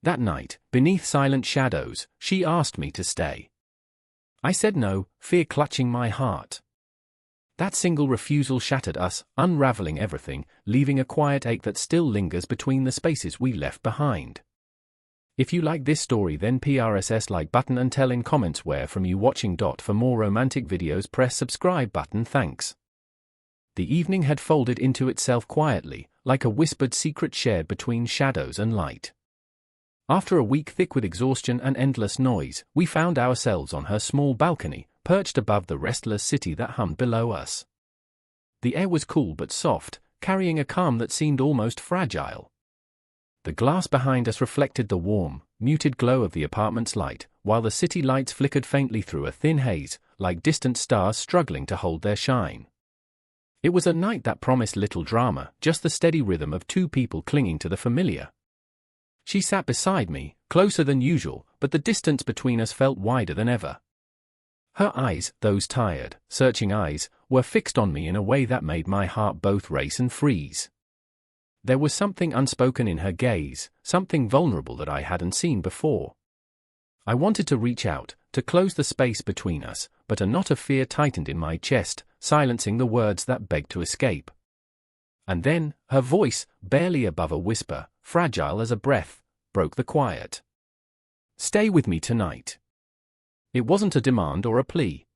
That night, beneath silent shadows, she asked me to stay. I said no, fear clutching my heart. That single refusal shattered us, unraveling everything, leaving a quiet ache that still lingers between the spaces we left behind. If you like this story, then press like button and tell in comments where from you watching. For more romantic videos, press subscribe button. Thanks. The evening had folded into itself quietly, like a whispered secret shared between shadows and light. After a week thick with exhaustion and endless noise, we found ourselves on her small balcony, perched above the restless city that hummed below us. The air was cool but soft, carrying a calm that seemed almost fragile. The glass behind us reflected the warm, muted glow of the apartment's light, while the city lights flickered faintly through a thin haze, like distant stars struggling to hold their shine. It was a night that promised little drama, just the steady rhythm of two people clinging to the familiar. She sat beside me, closer than usual, but the distance between us felt wider than ever. Her eyes, those tired, searching eyes, were fixed on me in a way that made my heart both race and freeze. There was something unspoken in her gaze, something vulnerable that I hadn't seen before. I wanted to reach out, to close the space between us, but a knot of fear tightened in my chest, silencing the words that begged to escape. And then, her voice, barely above a whisper, fragile as a breath, broke the quiet. "Stay with me tonight." It wasn't a demand or a plea.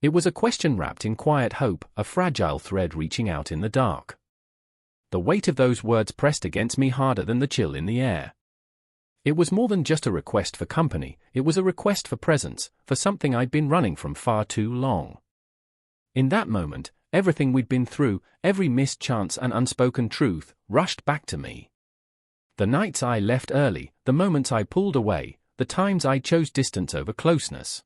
It was a question wrapped in quiet hope, a fragile thread reaching out in the dark. The weight of those words pressed against me harder than the chill in the air. It was more than just a request for company, it was a request for presence, for something I'd been running from far too long. In that moment, everything we'd been through, every missed chance and unspoken truth, rushed back to me. The nights I left early, the moments I pulled away, the times I chose distance over closeness.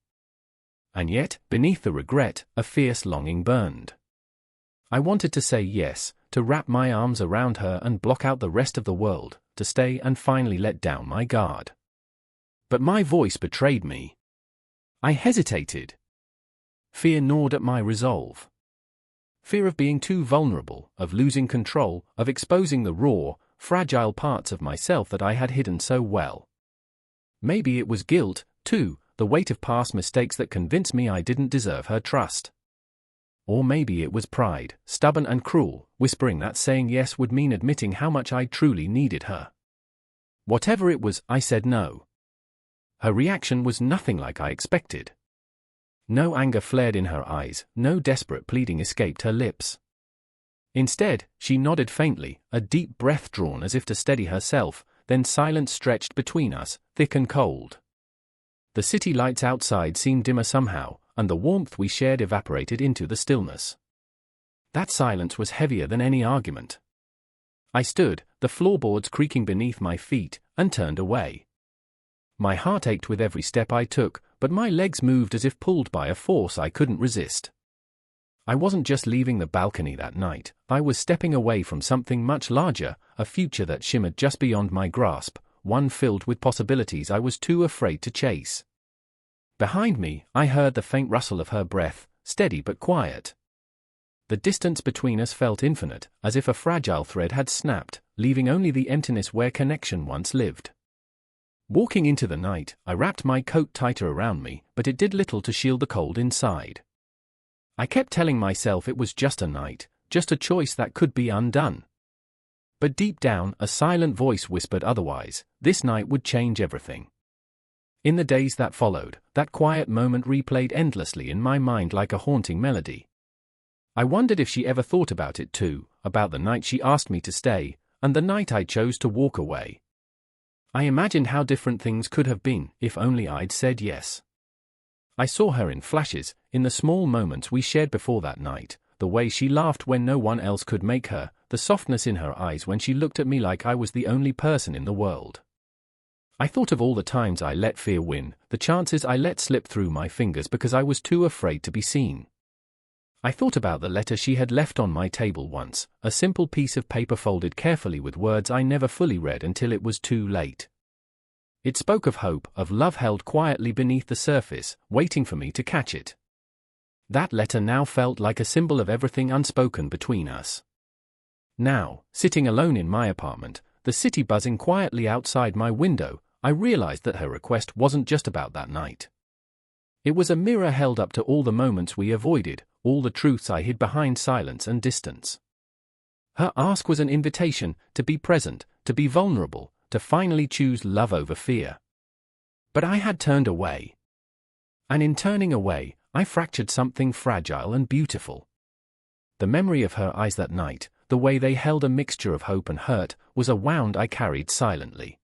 And yet, beneath the regret, a fierce longing burned. I wanted to say yes, to wrap my arms around her and block out the rest of the world, to stay and finally let down my guard. But my voice betrayed me. I hesitated. Fear gnawed at my resolve. Fear of being too vulnerable, of losing control, of exposing the raw, fragile parts of myself that I had hidden so well. Maybe it was guilt, too, the weight of past mistakes that convinced me I didn't deserve her trust. Or maybe it was pride, stubborn and cruel, whispering that saying yes would mean admitting how much I truly needed her. Whatever it was, I said no. Her reaction was nothing like I expected. No anger flared in her eyes, no desperate pleading escaped her lips. Instead, she nodded faintly, a deep breath drawn as if to steady herself, then silence stretched between us, thick and cold. The city lights outside seemed dimmer somehow, and the warmth we shared evaporated into the stillness. That silence was heavier than any argument. I stood, the floorboards creaking beneath my feet, and turned away. My heart ached with every step I took, but my legs moved as if pulled by a force I couldn't resist. I wasn't just leaving the balcony that night, I was stepping away from something much larger, a future that shimmered just beyond my grasp, one filled with possibilities I was too afraid to chase. Behind me, I heard the faint rustle of her breath, steady but quiet. The distance between us felt infinite, as if a fragile thread had snapped, leaving only the emptiness where connection once lived. Walking into the night, I wrapped my coat tighter around me, but it did little to shield the cold inside. I kept telling myself it was just a night, just a choice that could be undone. But deep down, a silent voice whispered otherwise. This night would change everything. In the days that followed, that quiet moment replayed endlessly in my mind like a haunting melody. I wondered if she ever thought about it too, about the night she asked me to stay, and the night I chose to walk away. I imagined how different things could have been, if only I'd said yes. I saw her in flashes, in the small moments we shared before that night, the way she laughed when no one else could make her, the softness in her eyes when she looked at me like I was the only person in the world. I thought of all the times I let fear win, the chances I let slip through my fingers because I was too afraid to be seen. I thought about the letter she had left on my table once, a simple piece of paper folded carefully with words I never fully read until it was too late. It spoke of hope, of love held quietly beneath the surface, waiting for me to catch it. That letter now felt like a symbol of everything unspoken between us. Now, sitting alone in my apartment, the city buzzing quietly outside my window, I realized that her request wasn't just about that night. It was a mirror held up to all the moments we avoided, all the truths I hid behind silence and distance. Her ask was an invitation to be present, to be vulnerable, to finally choose love over fear. But I had turned away. And in turning away, I fractured something fragile and beautiful. The memory of her eyes that night, the way they held a mixture of hope and hurt, was a wound I carried silently.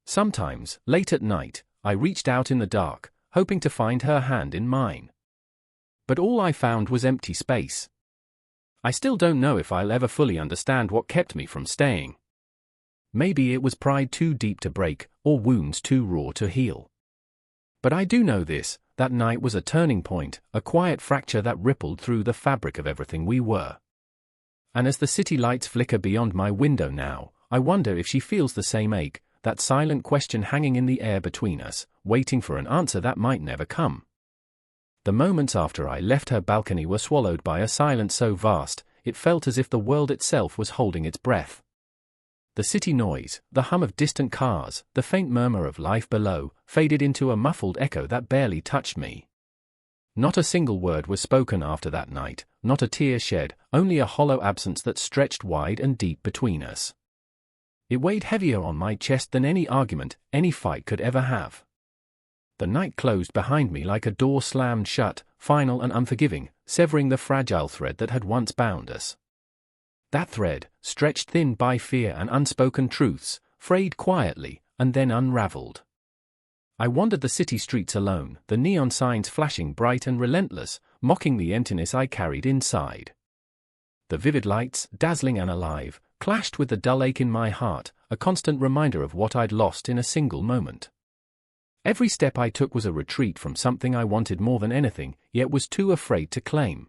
Sometimes, late at night, I reached out in the dark, hoping to find her hand in mine. But all I found was empty space. I still don't know if I'll ever fully understand what kept me from staying. Maybe it was pride too deep to break, or wounds too raw to heal. But I do know this, that night was a turning point, a quiet fracture that rippled through the fabric of everything we were. And as the city lights flicker beyond my window now, I wonder if she feels the same ache, that silent question hanging in the air between us, waiting for an answer that might never come. The moments after I left her balcony were swallowed by a silence so vast, it felt as if the world itself was holding its breath. The city noise, the hum of distant cars, the faint murmur of life below, faded into a muffled echo that barely touched me. Not a single word was spoken after that night, not a tear shed, only a hollow absence that stretched wide and deep between us. It weighed heavier on my chest than any argument, any fight could ever have. The night closed behind me like a door slammed shut, final and unforgiving, severing the fragile thread that had once bound us. That thread, stretched thin by fear and unspoken truths, frayed quietly, and then unraveled. I wandered the city streets alone, the neon signs flashing bright and relentless, mocking the emptiness I carried inside. The vivid lights, dazzling and alive, clashed with the dull ache in my heart, a constant reminder of what I'd lost in a single moment. Every step I took was a retreat from something I wanted more than anything, yet was too afraid to claim.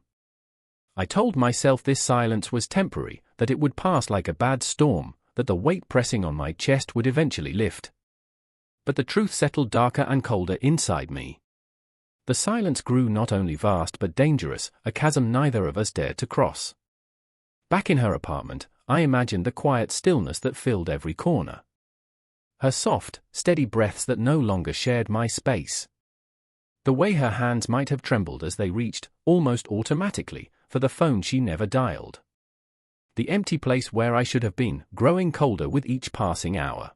I told myself this silence was temporary, that it would pass like a bad storm, that the weight pressing on my chest would eventually lift. But the truth settled darker and colder inside me. The silence grew not only vast but dangerous, a chasm neither of us dared to cross. Back in her apartment, I imagined the quiet stillness that filled every corner. Her soft, steady breaths that no longer shared my space. The way her hands might have trembled as they reached, almost automatically, for the phone she never dialed. The empty place where I should have been, growing colder with each passing hour.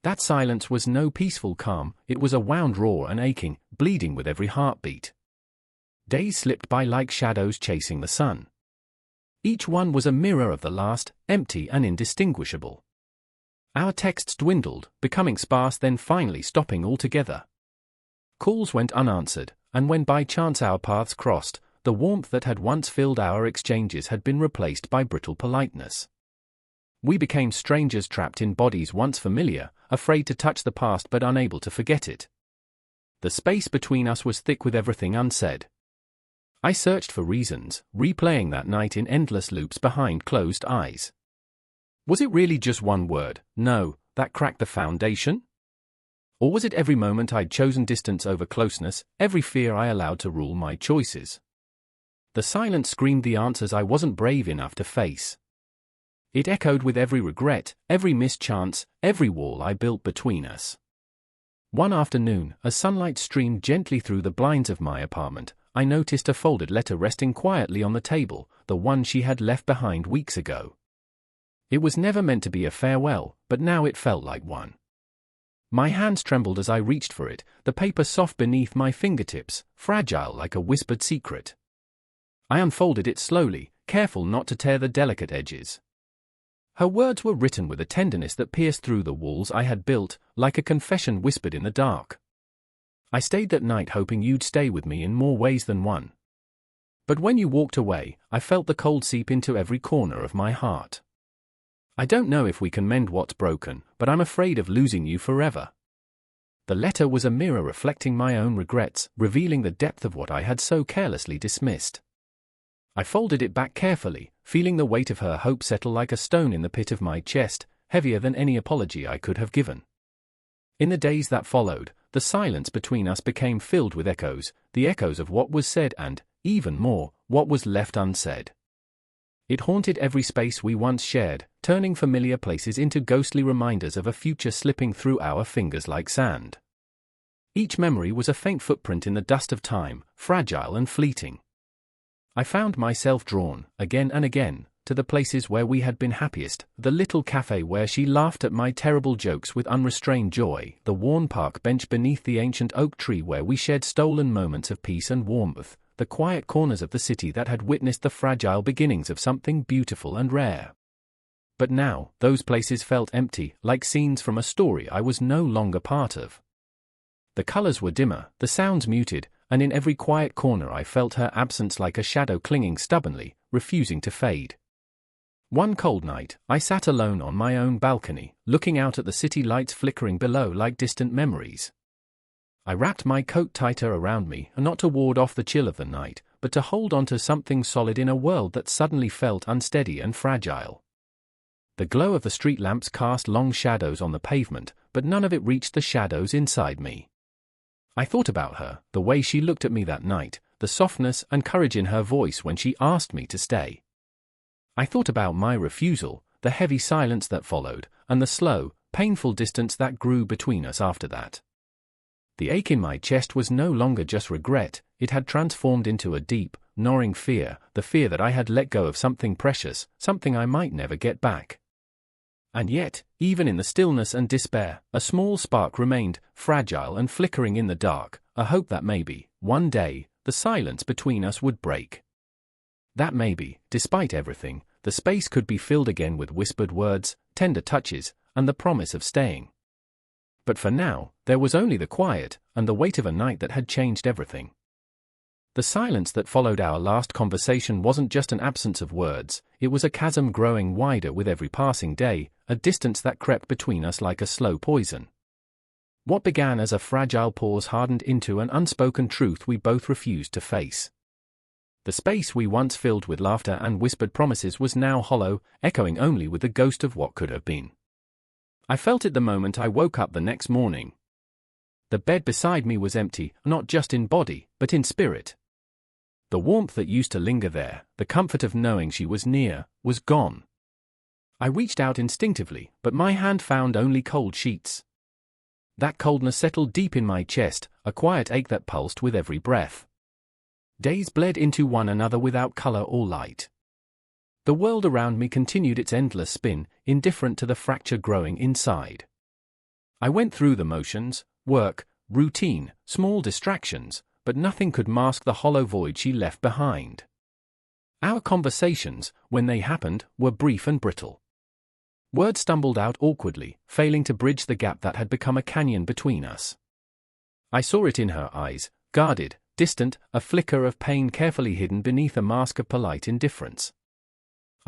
That silence was no peaceful calm, it was a wound roar and aching, bleeding with every heartbeat. Days slipped by like shadows chasing the sun. Each one was a mirror of the last, empty and indistinguishable. Our texts dwindled, becoming sparse then finally stopping altogether. Calls went unanswered, and when by chance our paths crossed, the warmth that had once filled our exchanges had been replaced by brittle politeness. We became strangers trapped in bodies once familiar, afraid to touch the past but unable to forget it. The space between us was thick with everything unsaid. I searched for reasons, replaying that night in endless loops behind closed eyes. Was it really just one word, no, that cracked the foundation? Or was it every moment I'd chosen distance over closeness, every fear I allowed to rule my choices? The silence screamed the answers I wasn't brave enough to face. It echoed with every regret, every missed chance, every wall I built between us. One afternoon, as sunlight streamed gently through the blinds of my apartment, I noticed a folded letter resting quietly on the table, the one she had left behind weeks ago. It was never meant to be a farewell, but now it felt like one. My hands trembled as I reached for it, the paper soft beneath my fingertips, fragile like a whispered secret. I unfolded it slowly, careful not to tear the delicate edges. Her words were written with a tenderness that pierced through the walls I had built, like a confession whispered in the dark. I stayed that night hoping you'd stay with me in more ways than one. But when you walked away, I felt the cold seep into every corner of my heart. I don't know if we can mend what's broken, but I'm afraid of losing you forever. The letter was a mirror reflecting my own regrets, revealing the depth of what I had so carelessly dismissed. I folded it back carefully, feeling the weight of her hope settle like a stone in the pit of my chest, heavier than any apology I could have given. In the days that followed, the silence between us became filled with echoes, the echoes of what was said and, even more, what was left unsaid. It haunted every space we once shared, turning familiar places into ghostly reminders of a future slipping through our fingers like sand. Each memory was a faint footprint in the dust of time, fragile and fleeting. I found myself drawn, again and again, to the places where we had been happiest, the little cafe where she laughed at my terrible jokes with unrestrained joy, the worn park bench beneath the ancient oak tree where we shared stolen moments of peace and warmth, the quiet corners of the city that had witnessed the fragile beginnings of something beautiful and rare. But now, those places felt empty, like scenes from a story I was no longer part of. The colors were dimmer, the sounds muted, and in every quiet corner I felt her absence like a shadow clinging stubbornly, refusing to fade. One cold night, I sat alone on my own balcony, looking out at the city lights flickering below like distant memories. I wrapped my coat tighter around me, not to ward off the chill of the night, but to hold on to something solid in a world that suddenly felt unsteady and fragile. The glow of the street lamps cast long shadows on the pavement, but none of it reached the shadows inside me. I thought about her, the way she looked at me that night, the softness and courage in her voice when she asked me to stay. I thought about my refusal, the heavy silence that followed, and the slow, painful distance that grew between us after that. The ache in my chest was no longer just regret, it had transformed into a deep, gnawing fear, the fear that I had let go of something precious, something I might never get back. And yet, even in the stillness and despair, a small spark remained, fragile and flickering in the dark, a hope that maybe, one day, the silence between us would break. That maybe, despite everything, the space could be filled again with whispered words, tender touches, and the promise of staying. But for now, there was only the quiet, and the weight of a night that had changed everything. The silence that followed our last conversation wasn't just an absence of words, it was a chasm growing wider with every passing day, a distance that crept between us like a slow poison. What began as a fragile pause hardened into an unspoken truth we both refused to face. The space we once filled with laughter and whispered promises was now hollow, echoing only with the ghost of what could have been. I felt it the moment I woke up the next morning. The bed beside me was empty, not just in body, but in spirit. The warmth that used to linger there, the comfort of knowing she was near, was gone. I reached out instinctively, but my hand found only cold sheets. That coldness settled deep in my chest, a quiet ache that pulsed with every breath. Days bled into one another without color or light. The world around me continued its endless spin, indifferent to the fracture growing inside. I went through the motions, work, routine, small distractions, but nothing could mask the hollow void she left behind. Our conversations, when they happened, were brief and brittle. Words stumbled out awkwardly, failing to bridge the gap that had become a canyon between us. I saw it in her eyes, guarded, distant, a flicker of pain carefully hidden beneath a mask of polite indifference.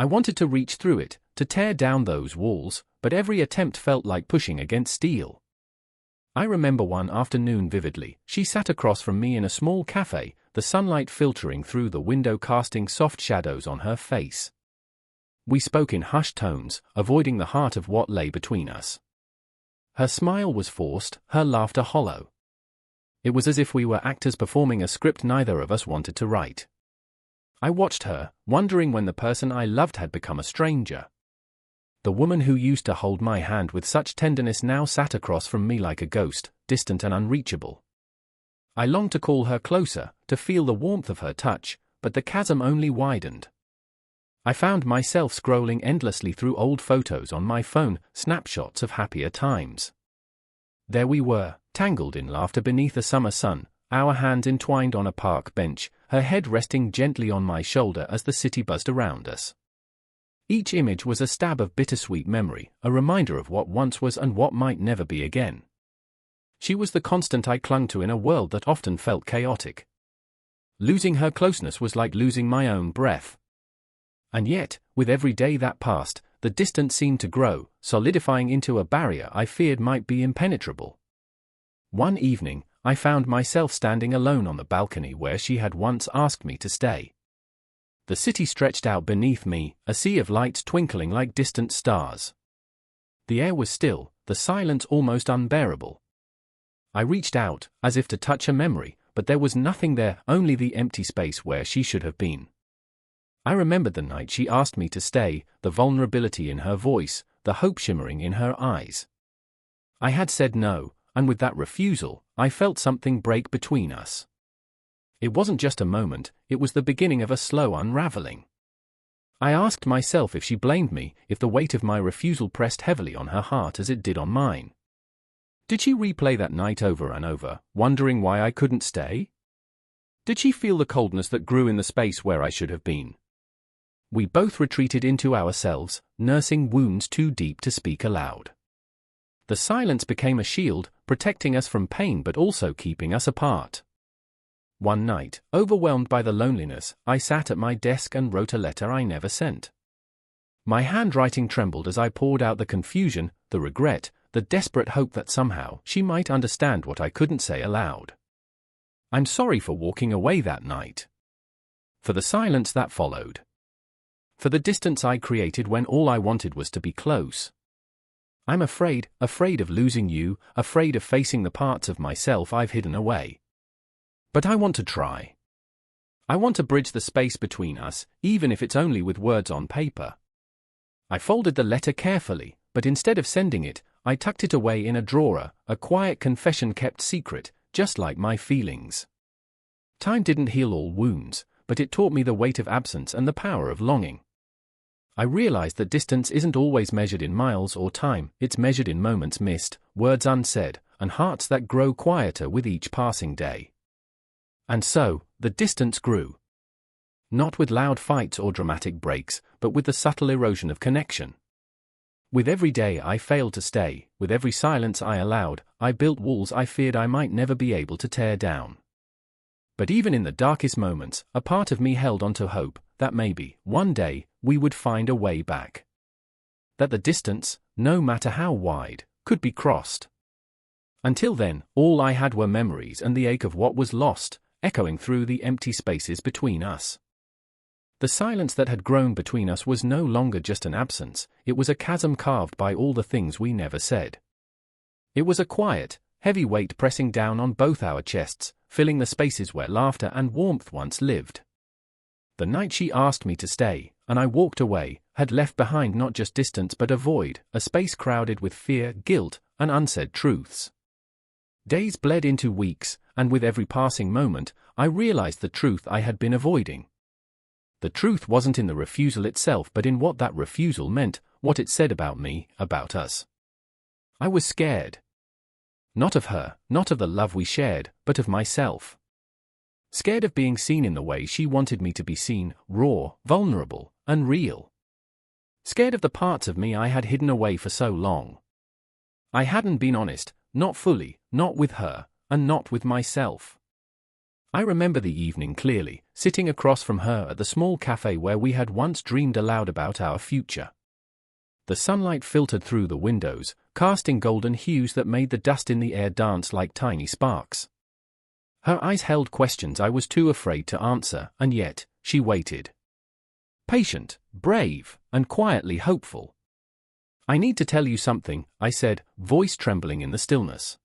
I wanted to reach through it, to tear down those walls, but every attempt felt like pushing against steel. I remember one afternoon vividly. She sat across from me in a small cafe, the sunlight filtering through the window casting soft shadows on her face. We spoke in hushed tones, avoiding the heart of what lay between us. Her smile was forced, her laughter hollow. It was as if we were actors performing a script neither of us wanted to write. I watched her, wondering when the person I loved had become a stranger. The woman who used to hold my hand with such tenderness now sat across from me like a ghost, distant and unreachable. I longed to call her closer, to feel the warmth of her touch, but the chasm only widened. I found myself scrolling endlessly through old photos on my phone, snapshots of happier times. There we were, tangled in laughter beneath a summer sun, our hands entwined on a park bench, her head resting gently on my shoulder as the city buzzed around us. Each image was a stab of bittersweet memory, a reminder of what once was and what might never be again. She was the constant I clung to in a world that often felt chaotic. Losing her closeness was like losing my own breath. And yet, with every day that passed, the distance seemed to grow, solidifying into a barrier I feared might be impenetrable. One evening, I found myself standing alone on the balcony where she had once asked me to stay. The city stretched out beneath me, a sea of lights twinkling like distant stars. The air was still, the silence almost unbearable. I reached out, as if to touch a memory, but there was nothing there, only the empty space where she should have been. I remembered the night she asked me to stay, the vulnerability in her voice, the hope shimmering in her eyes. I had said no, and with that refusal, I felt something break between us. It wasn't just a moment, it was the beginning of a slow unraveling. I asked myself if she blamed me, if the weight of my refusal pressed heavily on her heart as it did on mine. Did she replay that night over and over, wondering why I couldn't stay? Did she feel the coldness that grew in the space where I should have been? We both retreated into ourselves, nursing wounds too deep to speak aloud. The silence became a shield, protecting us from pain but also keeping us apart. One night, overwhelmed by the loneliness, I sat at my desk and wrote a letter I never sent. My handwriting trembled as I poured out the confusion, the regret, the desperate hope that somehow she might understand what I couldn't say aloud. I'm sorry for walking away that night. For the silence that followed. For the distance I created when all I wanted was to be close. I'm afraid of losing you, afraid of facing the parts of myself I've hidden away. But I want to try. I want to bridge the space between us, even if it's only with words on paper. I folded the letter carefully, but instead of sending it, I tucked it away in a drawer, a quiet confession kept secret, just like my feelings. Time didn't heal all wounds, but it taught me the weight of absence and the power of longing. I realized that distance isn't always measured in miles or time, it's measured in moments missed, words unsaid, and hearts that grow quieter with each passing day. And so, the distance grew. Not with loud fights or dramatic breaks, but with the subtle erosion of connection. With every day I failed to stay, with every silence I allowed, I built walls I feared I might never be able to tear down. But even in the darkest moments, a part of me held on to hope that maybe, one day, we would find a way back. That the distance, no matter how wide, could be crossed. Until then, all I had were memories and the ache of what was lost, echoing through the empty spaces between us. The silence that had grown between us was no longer just an absence, it was a chasm carved by all the things we never said. It was a quiet, heavy weight pressing down on both our chests, filling the spaces where laughter and warmth once lived. The night she asked me to stay, and I walked away, had left behind not just distance but a void, a space crowded with fear, guilt, and unsaid truths. Days bled into weeks, and with every passing moment, I realized the truth I had been avoiding. The truth wasn't in the refusal itself but in what that refusal meant, what it said about me, about us. I was scared. Not of her, not of the love we shared, but of myself. Scared of being seen in the way she wanted me to be seen, raw, vulnerable, and real. Scared of the parts of me I had hidden away for so long. I hadn't been honest, not fully, not with her, and not with myself. I remember the evening clearly, sitting across from her at the small cafe where we had once dreamed aloud about our future. The sunlight filtered through the windows, casting golden hues that made the dust in the air dance like tiny sparks. Her eyes held questions I was too afraid to answer, and yet, she waited. Patient, brave, and quietly hopeful. I need to tell you something, I said, voice trembling in the stillness.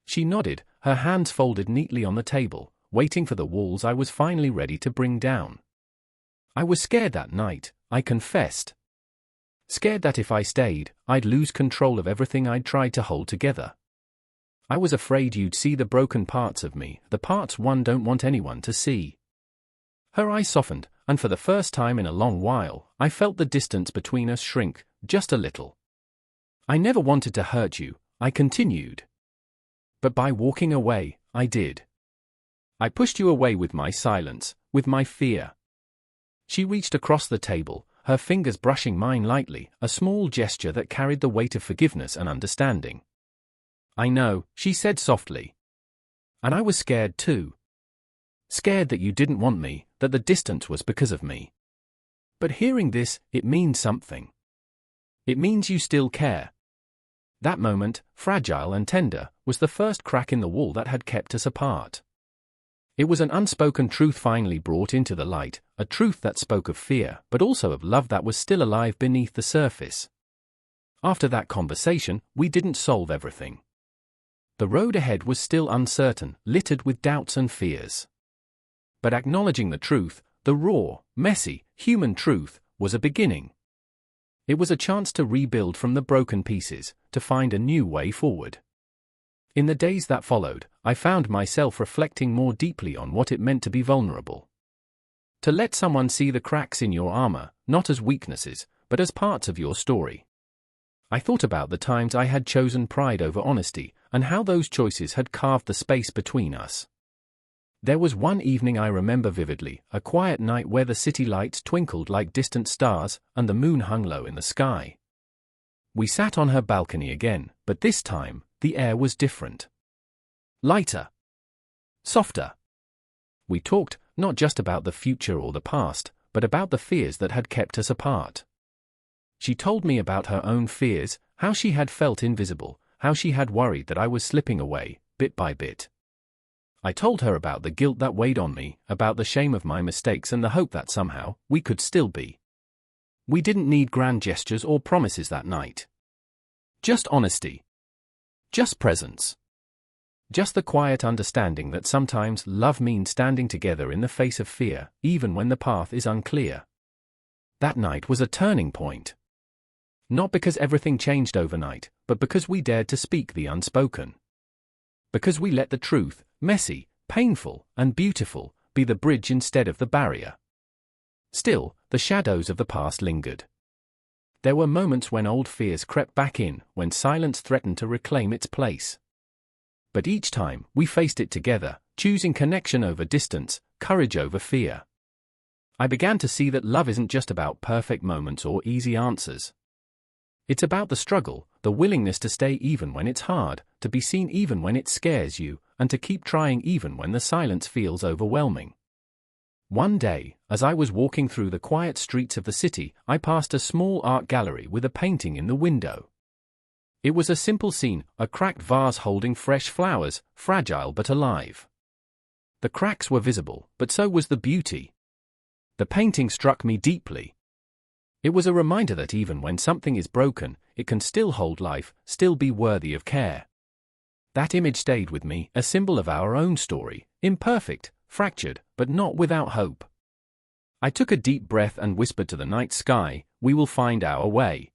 She nodded, her hands folded neatly on the table, waiting for the walls I was finally ready to bring down. I was scared that night, I confessed. Scared that if I stayed, I'd lose control of everything I'd tried to hold together. I was afraid you'd see the broken parts of me, the parts one don't want anyone to see. Her eyes softened, and for the first time in a long while, I felt the distance between us shrink, just a little. I never wanted to hurt you, I continued. But by walking away, I did. I pushed you away with my silence, with my fear. She reached across the table, her fingers brushing mine lightly, a small gesture that carried the weight of forgiveness and understanding. I know, she said softly. And I was scared too. Scared that you didn't want me, that the distance was because of me. But hearing this, it means something. It means you still care. That moment, fragile and tender, was the first crack in the wall that had kept us apart. It was an unspoken truth finally brought into the light, a truth that spoke of fear, but also of love that was still alive beneath the surface. After that conversation, we didn't solve everything. The road ahead was still uncertain, littered with doubts and fears. But acknowledging the truth, the raw, messy, human truth, was a beginning. It was a chance to rebuild from the broken pieces, to find a new way forward. In the days that followed, I found myself reflecting more deeply on what it meant to be vulnerable. To let someone see the cracks in your armor, not as weaknesses, but as parts of your story. I thought about the times I had chosen pride over honesty, and how those choices had carved the space between us. There was one evening I remember vividly, a quiet night where the city lights twinkled like distant stars, and the moon hung low in the sky. We sat on her balcony again, but this time, the air was different. Lighter. Softer. We talked, not just about the future or the past, but about the fears that had kept us apart. She told me about her own fears, how she had felt invisible, how she had worried that I was slipping away, bit by bit. I told her about the guilt that weighed on me, about the shame of my mistakes and the hope that somehow, we could still be. We didn't need grand gestures or promises that night. Just honesty. Just presence. Just the quiet understanding that sometimes love means standing together in the face of fear, even when the path is unclear. That night was a turning point. Not because everything changed overnight, but because we dared to speak the unspoken. Because we let the truth, messy, painful, and beautiful, be the bridge instead of the barrier. Still, the shadows of the past lingered. There were moments when old fears crept back in, when silence threatened to reclaim its place. But each time, we faced it together, choosing connection over distance, courage over fear. I began to see that love isn't just about perfect moments or easy answers. It's about the struggle, the willingness to stay even when it's hard, to be seen even when it scares you, and to keep trying even when the silence feels overwhelming. One day, as I was walking through the quiet streets of the city, I passed a small art gallery with a painting in the window. It was a simple scene, a cracked vase holding fresh flowers, fragile but alive. The cracks were visible, but so was the beauty. The painting struck me deeply. It was a reminder that even when something is broken, it can still hold life, still be worthy of care. That image stayed with me, a symbol of our own story, imperfect, fractured, but not without hope. I took a deep breath and whispered to the night sky, "We will find our way."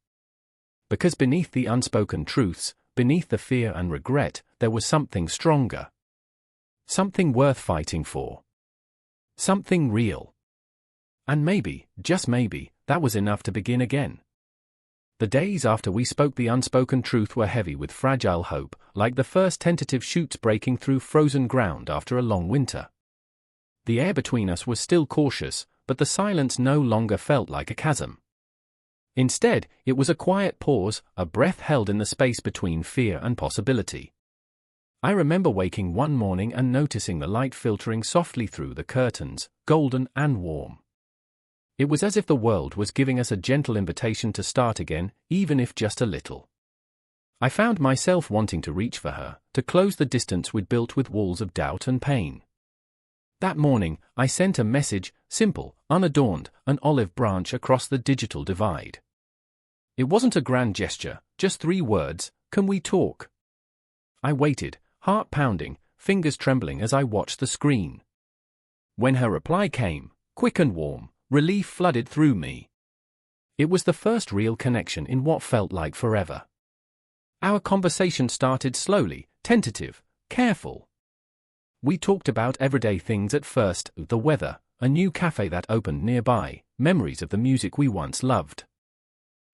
Because beneath the unspoken truths, beneath the fear and regret, there was something stronger. Something worth fighting for. Something real. And maybe, just maybe, that was enough to begin again. The days after we spoke the unspoken truth were heavy with fragile hope, like the first tentative shoots breaking through frozen ground after a long winter. The air between us was still cautious, but the silence no longer felt like a chasm. Instead, it was a quiet pause, a breath held in the space between fear and possibility. I remember waking one morning and noticing the light filtering softly through the curtains, golden and warm. It was as if the world was giving us a gentle invitation to start again, even if just a little. I found myself wanting to reach for her, to close the distance we'd built with walls of doubt and pain. That morning, I sent a message, simple, unadorned, an olive branch across the digital divide. It wasn't a grand gesture, just 3 words, "Can we talk?" I waited, heart pounding, fingers trembling as I watched the screen. When her reply came, quick and warm, relief flooded through me. It was the first real connection in what felt like forever. Our conversation started slowly, tentative, careful. We talked about everyday things at first, the weather, a new cafe that opened nearby, memories of the music we once loved.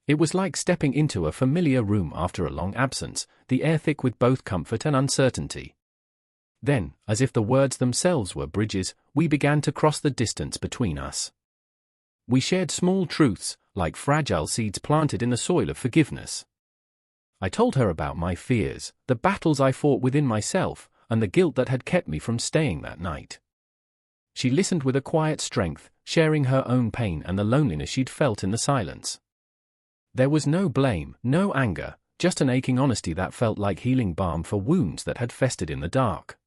It was like stepping into a familiar room after a long absence, the air thick with both comfort and uncertainty. Then, as if the words themselves were bridges, we began to cross the distance between us. We shared small truths, like fragile seeds planted in the soil of forgiveness. I told her about my fears, the battles I fought within myself, and the guilt that had kept me from staying that night. She listened with a quiet strength, sharing her own pain and the loneliness she'd felt in the silence. There was no blame, no anger, just an aching honesty that felt like healing balm for wounds that had festered in the dark.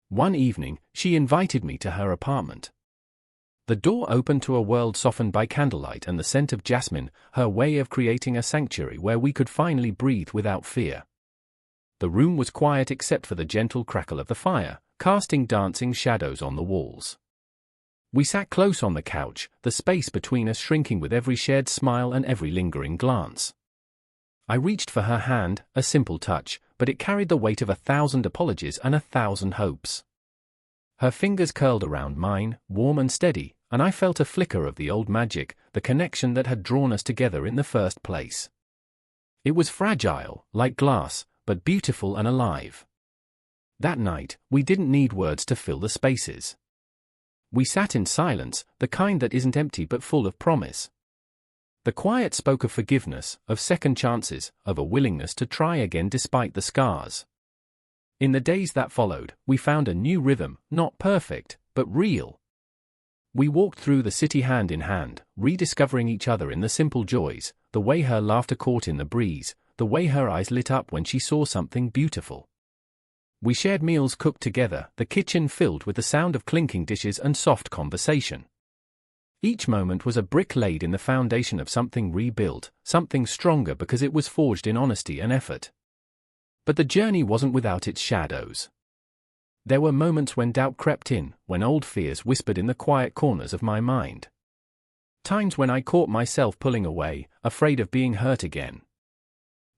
One evening, she invited me to her apartment. The door opened to a world softened by candlelight and the scent of jasmine, her way of creating a sanctuary where we could finally breathe without fear. The room was quiet except for the gentle crackle of the fire, casting dancing shadows on the walls. We sat close on the couch, the space between us shrinking with every shared smile and every lingering glance. I reached for her hand, a simple touch, but it carried the weight of 1,000 apologies and 1,000 hopes. Her fingers curled around mine, warm and steady, and I felt a flicker of the old magic, the connection that had drawn us together in the first place. It was fragile, like glass, but beautiful and alive. That night, we didn't need words to fill the spaces. We sat in silence, the kind that isn't empty but full of promise. The quiet spoke of forgiveness, of second chances, of a willingness to try again despite the scars. In the days that followed, we found a new rhythm, not perfect, but real. We walked through the city hand in hand, rediscovering each other in the simple joys, the way her laughter caught in the breeze, the way her eyes lit up when she saw something beautiful. We shared meals cooked together, the kitchen filled with the sound of clinking dishes and soft conversation. Each moment was a brick laid in the foundation of something rebuilt, something stronger because it was forged in honesty and effort. But the journey wasn't without its shadows. There were moments when doubt crept in, when old fears whispered in the quiet corners of my mind. Times when I caught myself pulling away, afraid of being hurt again.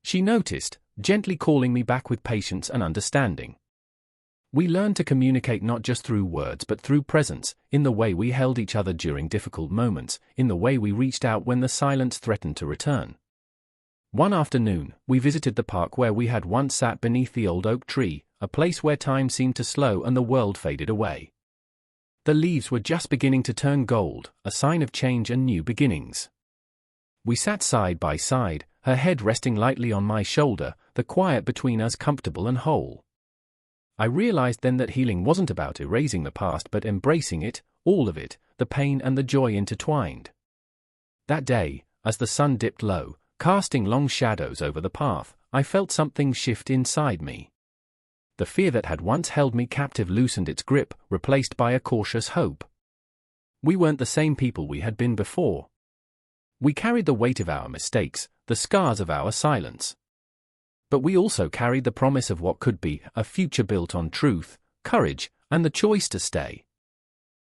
She noticed, gently calling me back with patience and understanding. We learned to communicate not just through words but through presence, in the way we held each other during difficult moments, in the way we reached out when the silence threatened to return. One afternoon, we visited the park where we had once sat beneath the old oak tree, a place where time seemed to slow and the world faded away. The leaves were just beginning to turn gold, a sign of change and new beginnings. We sat side by side, her head resting lightly on my shoulder, the quiet between us comfortable and whole. I realized then that healing wasn't about erasing the past but embracing it, all of it, the pain and the joy intertwined. That day, as the sun dipped low, casting long shadows over the path, I felt something shift inside me. The fear that had once held me captive loosened its grip, replaced by a cautious hope. We weren't the same people we had been before. We carried the weight of our mistakes, the scars of our silence. But we also carried the promise of what could be, a future built on truth, courage, and the choice to stay.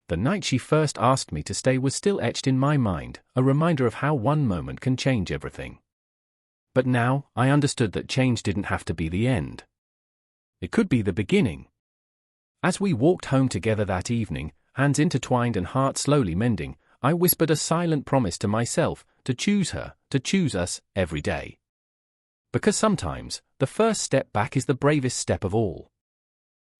The night she first asked me to stay was still etched in my mind, a reminder of how one moment can change everything. But now, I understood that change didn't have to be the end. It could be the beginning. As we walked home together that evening, hands intertwined and hearts slowly mending, I whispered a silent promise to myself, to choose her, to choose us, every day. Because sometimes, the first step back is the bravest step of all.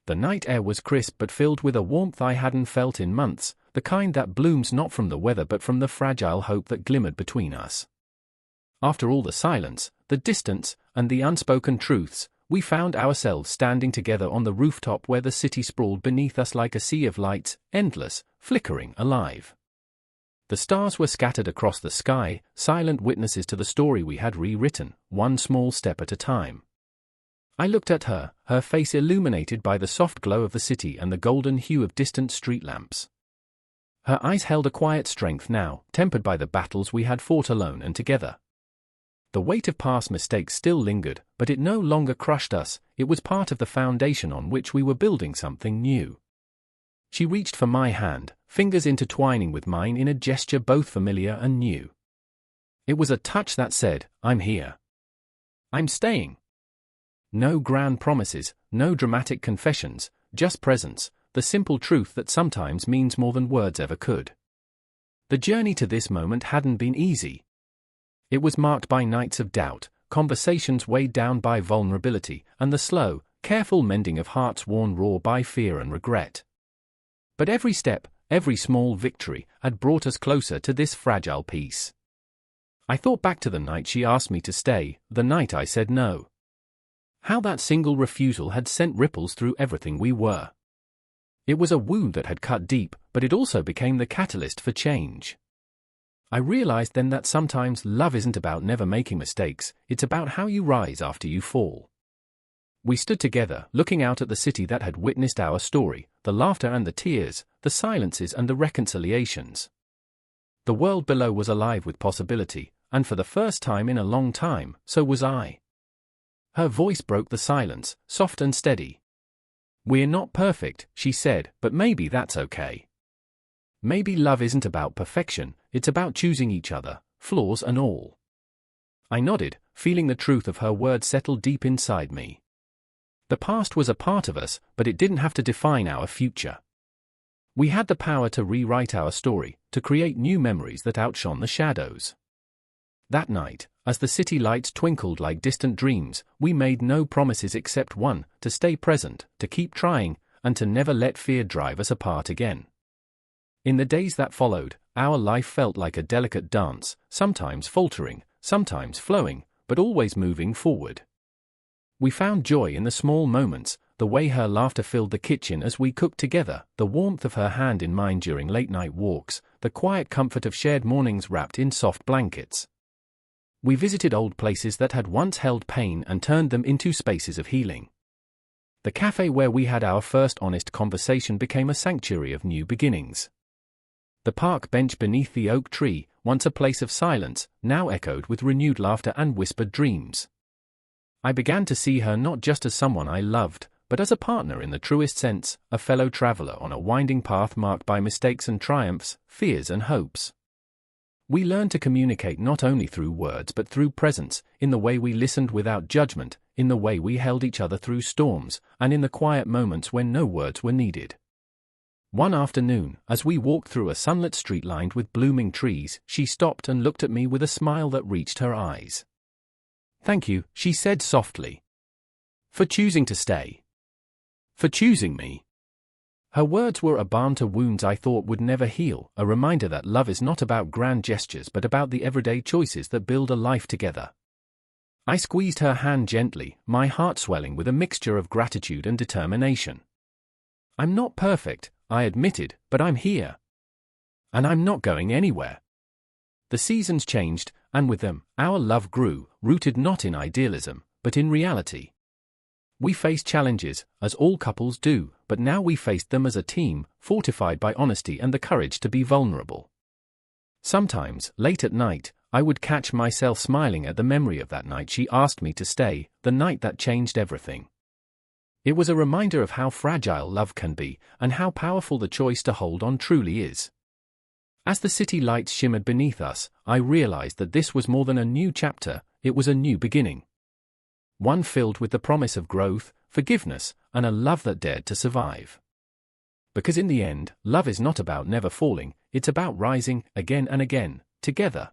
The night air was crisp but filled with a warmth I hadn't felt in months, the kind that blooms not from the weather but from the fragile hope that glimmered between us. After all the silence, the distance, and the unspoken truths, we found ourselves standing together on the rooftop where the city sprawled beneath us like a sea of lights, endless, flickering, alive. The stars were scattered across the sky, silent witnesses to the story we had rewritten, one small step at a time. I looked at her, her face illuminated by the soft glow of the city and the golden hue of distant street lamps. Her eyes held a quiet strength now, tempered by the battles we had fought alone and together. The weight of past mistakes still lingered, but it no longer crushed us, it was part of the foundation on which we were building something new. She reached for my hand, fingers intertwining with mine in a gesture both familiar and new. It was a touch that said, "I'm here. I'm staying." No grand promises, no dramatic confessions, just presence, the simple truth that sometimes means more than words ever could. The journey to this moment hadn't been easy. It was marked by nights of doubt, conversations weighed down by vulnerability, and the slow, careful mending of hearts worn raw by fear and regret. But every step, every small victory, had brought us closer to this fragile peace. I thought back to the night she asked me to stay, the night I said no. How that single refusal had sent ripples through everything we were. It was a wound that had cut deep, but it also became the catalyst for change. I realized then that sometimes love isn't about never making mistakes, it's about how you rise after you fall. We stood together, looking out at the city that had witnessed our story, the laughter and the tears, the silences and the reconciliations. The world below was alive with possibility, and for the first time in a long time, so was I. Her voice broke the silence, soft and steady. "We're not perfect," she said, "but maybe that's okay. maybe love isn't about perfection, it's about choosing each other, flaws and all. I nodded, feeling the truth of her words settle deep inside me. The past was a part of us, but it didn't have to define our future. We had the power to rewrite our story, to create new memories that outshone the shadows. That night, as the city lights twinkled like distant dreams, we made no promises except one, to stay present, to keep trying, and to never let fear drive us apart again. In the days that followed, our life felt like a delicate dance, sometimes faltering, sometimes flowing, but always moving forward. We found joy in the small moments, the way her laughter filled the kitchen as we cooked together, the warmth of her hand in mine during late-night walks, the quiet comfort of shared mornings wrapped in soft blankets. We visited old places that had once held pain and turned them into spaces of healing. The cafe where we had our first honest conversation became a sanctuary of new beginnings. The park bench beneath the oak tree, once a place of silence, now echoed with renewed laughter and whispered dreams. I began to see her not just as someone I loved, but as a partner in the truest sense, a fellow traveler on a winding path marked by mistakes and triumphs, fears and hopes. We learned to communicate not only through words but through presence, in the way we listened without judgment, in the way we held each other through storms, and in the quiet moments when no words were needed. One afternoon, as we walked through a sunlit street lined with blooming trees, she stopped and looked at me with a smile that reached her eyes. "Thank you," she said softly. "For choosing to stay. For choosing me." Her words were a balm to wounds I thought would never heal, a reminder that love is not about grand gestures but about the everyday choices that build a life together. I squeezed her hand gently, my heart swelling with a mixture of gratitude and determination. "I'm not perfect," I admitted, "but I'm here. And I'm not going anywhere." The seasons changed, and with them, our love grew, rooted not in idealism, but in reality. We faced challenges, as all couples do, but now we faced them as a team, fortified by honesty and the courage to be vulnerable. Sometimes, late at night, I would catch myself smiling at the memory of that night she asked me to stay, the night that changed everything. It was a reminder of how fragile love can be, and how powerful the choice to hold on truly is. As the city lights shimmered beneath us, I realized that this was more than a new chapter, it was a new beginning. One filled with the promise of growth, forgiveness, and a love that dared to survive. Because in the end, love is not about never falling, it's about rising, again and again, together.